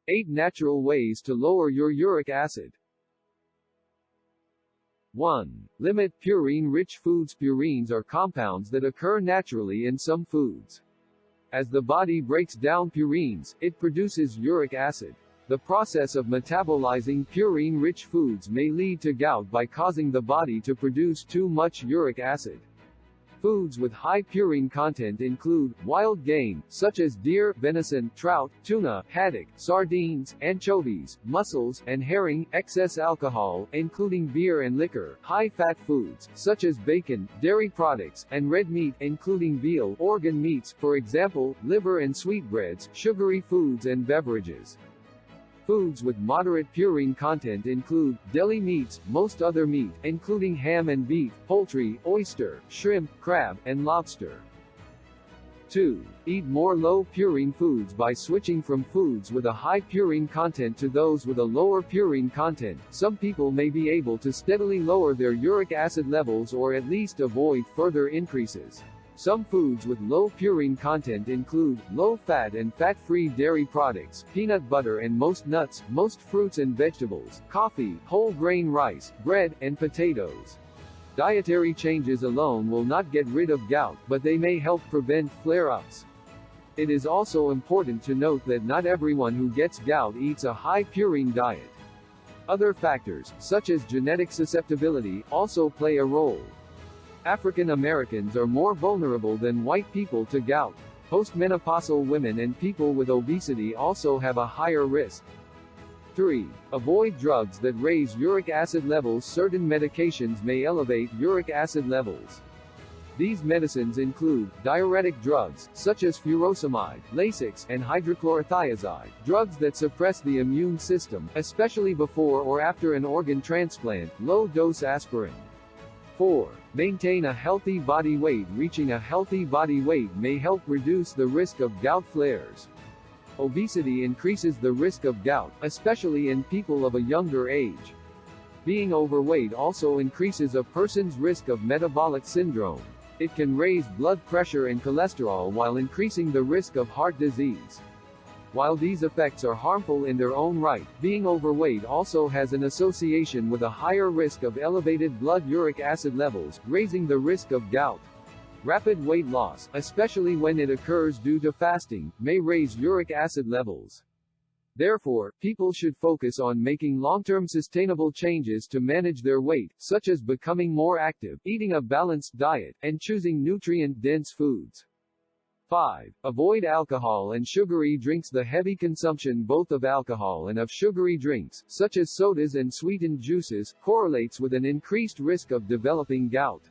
8 natural ways to lower your uric acid. 1. Limit purine-rich foods. Purines are compounds that occur naturally in some foods. As the body breaks down purines, it produces uric acid. The process of metabolizing purine-rich foods may lead to gout by causing the body to produce too much uric acid. Foods with high purine content include wild game, such as deer, venison, trout, tuna, haddock, sardines, anchovies, mussels, and herring. Excess alcohol, including beer and liquor. High-fat foods, such as bacon, dairy products, and red meat, including veal, organ meats, for example, liver and sweetbreads. Sugary foods and beverages. Foods with moderate purine content include deli meats, most other meat, including ham and beef, poultry, oyster, shrimp, crab, and lobster. 2. Eat more low-purine foods. By switching from foods with a high purine content to those with a lower purine content, some people may be able to steadily lower their uric acid levels or at least avoid further increases. Some foods with low purine content include low-fat and fat-free dairy products, peanut butter and most nuts, most fruits and vegetables, coffee, whole grain rice, bread, and potatoes. Dietary changes alone will not get rid of gout, but they may help prevent flare-ups. It is also important to note that not everyone who gets gout eats a high purine diet. Other factors, such as genetic susceptibility, also play a role. African Americans are more vulnerable than white people to gout. Postmenopausal women and people with obesity also have a higher risk. 3. Avoid drugs that raise uric acid levels. Certain medications may elevate uric acid levels. These medicines include diuretic drugs, such as furosemide, Lasix, and hydrochlorothiazide, drugs that suppress the immune system, especially before or after an organ transplant. Low-dose aspirin. 4. Maintain a healthy body weight. Reaching a healthy body weight may help reduce the risk of gout flares. Obesity increases the risk of gout, especially in people of a younger age. Being overweight also increases a person's risk of metabolic syndrome. It can raise blood pressure and cholesterol while increasing the risk of heart disease. While these effects are harmful in their own right, being overweight also has an association with a higher risk of elevated blood uric acid levels, raising the risk of gout. Rapid weight loss, especially when it occurs due to fasting, may raise uric acid levels. Therefore, people should focus on making long-term sustainable changes to manage their weight, such as becoming more active, eating a balanced diet, and choosing nutrient-dense foods. 5. Avoid alcohol and sugary drinks. The heavy consumption both of alcohol and of sugary drinks, such as sodas and sweetened juices, correlates with an increased risk of developing gout.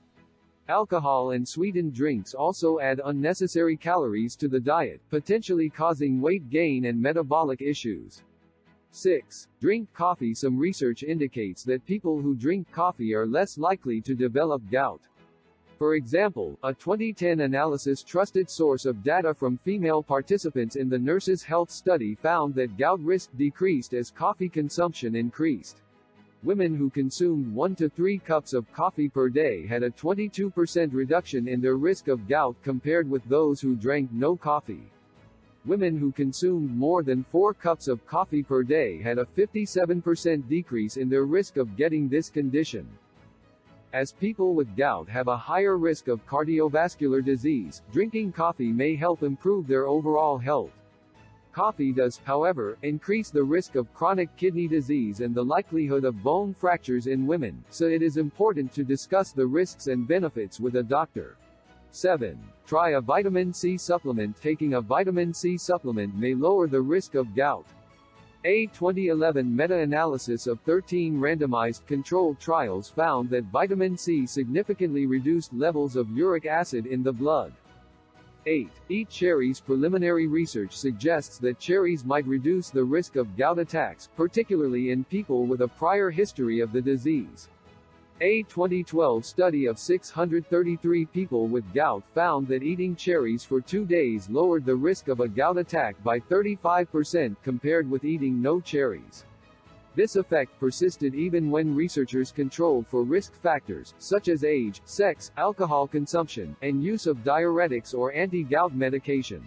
Alcohol and sweetened drinks also add unnecessary calories to the diet, potentially causing weight gain and metabolic issues. 6. Drink coffee. Some research indicates that people who drink coffee are less likely to develop gout. For example, a 2010 analysis trusted source of data from female participants in the Nurses' Health Study found that gout risk decreased as coffee consumption increased. Women who consumed 1 to 3 cups of coffee per day had a 22% reduction in their risk of gout compared with those who drank no coffee. Women who consumed more than 4 cups of coffee per day had a 57% decrease in their risk of getting this condition. As people with gout have a higher risk of cardiovascular disease, drinking coffee may help improve their overall health. Coffee does, however, increase the risk of chronic kidney disease and the likelihood of bone fractures in women, so it is important to discuss the risks and benefits with a doctor. 7. Try a vitamin C supplement. Taking a vitamin C supplement may lower the risk of gout. A 2011 meta-analysis of 13 randomized controlled trials found that vitamin C significantly reduced levels of uric acid in the blood. 8. Eat cherries. Preliminary research suggests that cherries might reduce the risk of gout attacks, particularly in people with a prior history of the disease. A 2012 study of 633 people with gout found that eating cherries for 2 days lowered the risk of a gout attack by 35% compared with eating no cherries. This effect persisted even when researchers controlled for risk factors, such as age, sex, alcohol consumption, and use of diuretics or anti-gout medication.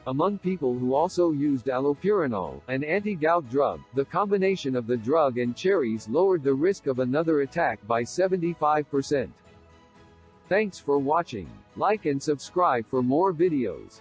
Among people who also used allopurinol, an anti-gout drug, the combination of the drug and cherries lowered the risk of another attack by 75%. Thanks for watching. Like and subscribe for more videos.